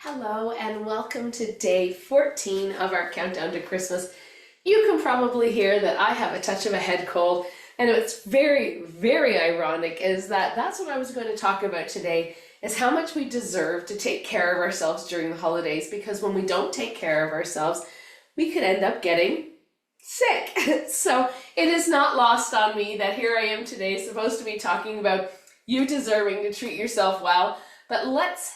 Hello and welcome to day 14 of our countdown to Christmas. You can probably hear that I have a touch of a head cold, and it's very ironic is that that's what I was going to talk about today, is how much we deserve to take care of ourselves during the holidays, because when we don't take care of ourselves, we could end up getting sick. So it is not lost on me that here I am today supposed to be talking about you deserving to treat yourself well. But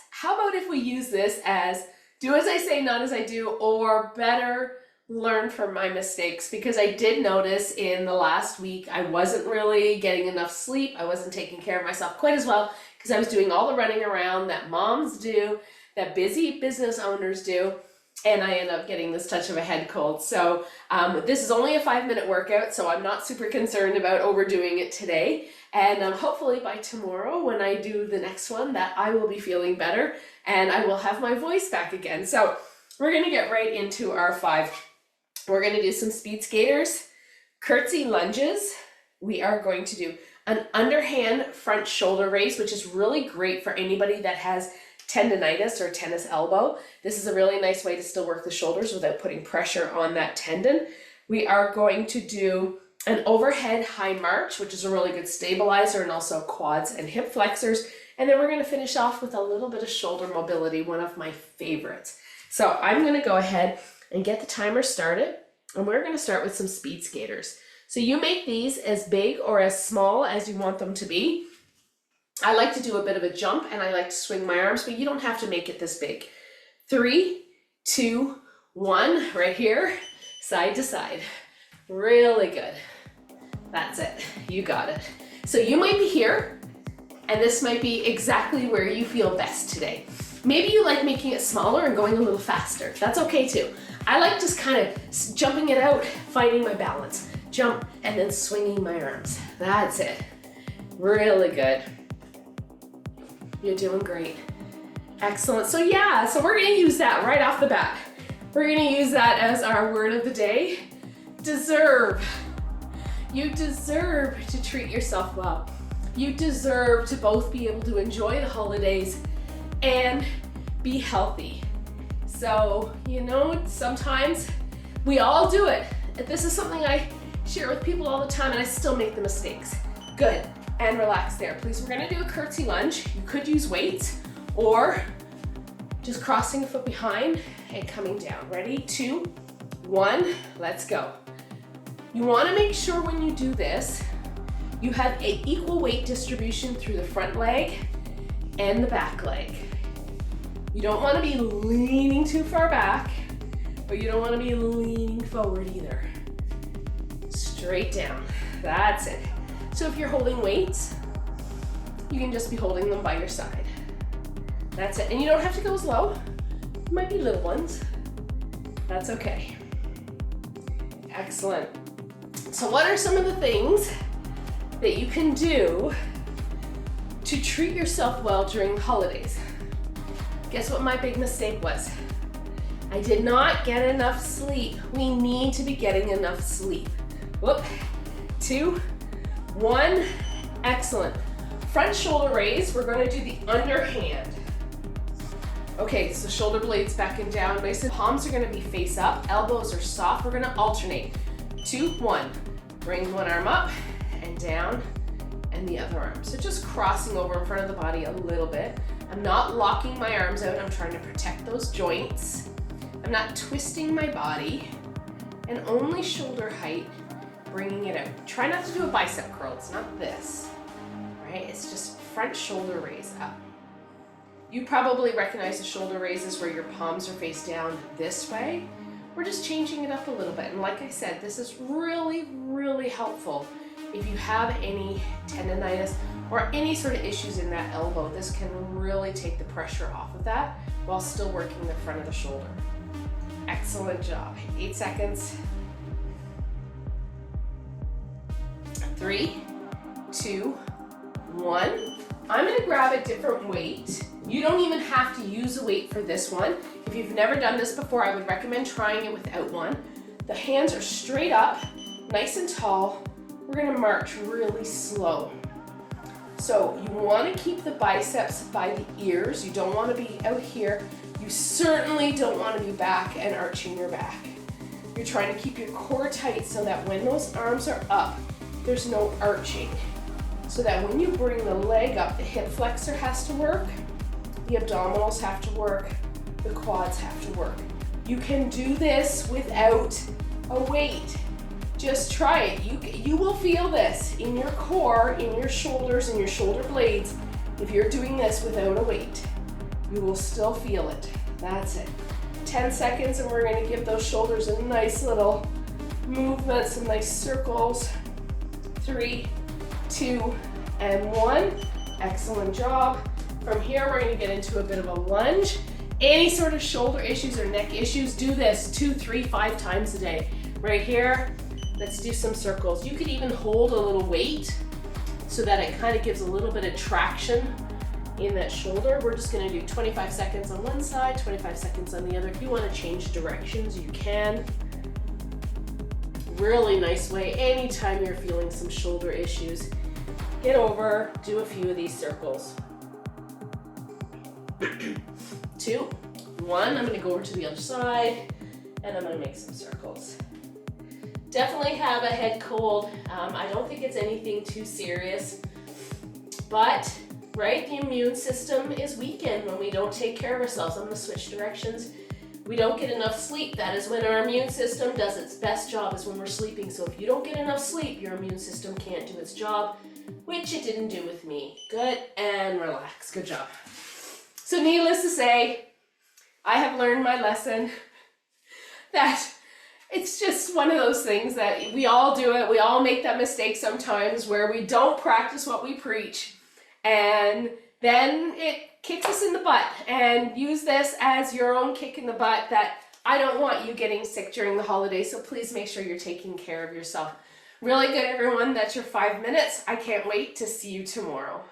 how about if we use this as do as I say, not as I do, or better, learn from my mistakes? Because I did notice in the last week, I wasn't really getting enough sleep. I wasn't taking care of myself quite as well because I was doing all the running around that moms do, that busy business owners do. And I end up getting this touch of a head cold. So this is only a 5-minute workout, so I'm not super concerned about overdoing it today. And hopefully by tomorrow, when I do the next one, that I will be feeling better and I will have my voice back again. So we're going to get right into our 5. We're going to do some speed skaters, curtsy lunges. We are going to do an underhand front shoulder raise, which is really great for anybody that has tendonitis or tennis elbow. This is a really nice way to still work the shoulders without putting pressure on that tendon. We are going to do an overhead high march, which is a really good stabilizer, and also quads and hip flexors. And then we're going to finish off with a little bit of shoulder mobility, one of my favorites. So I'm going to go ahead and get the timer started, and we're going to start with some speed skaters. So you make these as big or as small as you want them to be. I like to do a bit of a jump and I like to swing my arms, but you don't have to make it this big. 3, 2, 1, right here, side to side. Really good. That's it. You got it. So you might be here, and this might be exactly where you feel best today. Maybe you like making it smaller and going a little faster. That's okay too. I like just kind of jumping it out, finding my balance. Jump and then swinging my arms. That's it. Really good. You're doing great. Excellent. So we're going to use that right off the bat. We're going to use that as our word of the day. Deserve. You deserve to treat yourself well. You deserve to both be able to enjoy the holidays and be healthy. So, sometimes we all do it. This is something I share with people all the time, and I still make the mistakes. Good. And relax there. Please, we're going to do a curtsy lunge. You could use weights or just crossing a foot behind and coming down. Ready? 2, 1, let's go. You want to make sure when you do this, you have an equal weight distribution through the front leg and the back leg. You don't want to be leaning too far back, but you don't want to be leaning forward either. Straight down. That's it. So if you're holding weights, you can just be holding them by your side. That's it. And you don't have to go as low. It might be little ones. That's okay. Excellent. So what are some of the things that you can do to treat yourself well during the holidays? Guess what my big mistake was? I did not get enough sleep. We need to be getting enough sleep. Whoop. 2, 1, excellent. Front shoulder raise, we're going to do the underhand. Okay, so shoulder blades back and down. Palms are going to be face up, elbows are soft. We're going to alternate. 2, 1. Bring one arm up and down, and the other arm. So just crossing over in front of the body a little bit. I'm not locking my arms out. I'm trying to protect those joints. I'm not twisting my body, and only shoulder height, bringing it out. Try not to do a bicep curl. It's not this, right? It's just front shoulder raise up. You probably recognize the shoulder raises where your palms are face down this way. We're just changing it up a little bit. And like I said, this is really helpful if you have any tendonitis or any sort of issues in that elbow. This can really take the pressure off of that while still working the front of the shoulder. Excellent job. 8 seconds. 3, 2, 1. I'm going to grab a different weight. You don't even have to use a weight for this one. If you've never done this before, I would recommend trying it without one. The hands are straight up, nice and tall. We're going to march really slow. So you want to keep the biceps by the ears. You don't want to be out here. You certainly don't want to be back and arching your back. You're trying to keep your core tight so that when those arms are up, there's no arching. So that when you bring the leg up, the hip flexor has to work, the abdominals have to work, the quads have to work. You can do this without a weight. Just try it. You will feel this in your core, in your shoulders, in your shoulder blades. If you're doing this without a weight, you will still feel it. That's it. 10 seconds and we're going to give those shoulders a nice little movement, some nice circles. 3, 2, and 1. Excellent job. From here, we're going to get into a bit of a lunge. Any sort of shoulder issues or neck issues, do this 2, 3, 5 times a day. Right here, let's do some circles. You could even hold a little weight so that it kind of gives a little bit of traction in that shoulder. We're just going to do 25 seconds on one side, 25 seconds on the other. If you want to change directions, you can. Really nice way anytime you're feeling some shoulder issues. Get over, do a few of these circles. 2, 1, I'm going to go over to the other side and I'm going to make some circles. Definitely have a head cold. I don't think it's anything too serious, but right, the immune system is weakened when we don't take care of ourselves. I'm going to switch directions. We don't get enough sleep. That is when our immune system does its best job, is when we're sleeping. So if you don't get enough sleep, your immune system can't do its job, which it didn't do with me. Good, and relax. Good job. So needless to say, I have learned my lesson that it's just one of those things that we all do it. We all make that mistake sometimes where we don't practice what we preach, and then it kicks us in the butt. And use this as your own kick in the butt that I don't want you getting sick during the holidays, so please make sure you're taking care of yourself. Really good, everyone. That's your 5 minutes. I can't wait to see you tomorrow.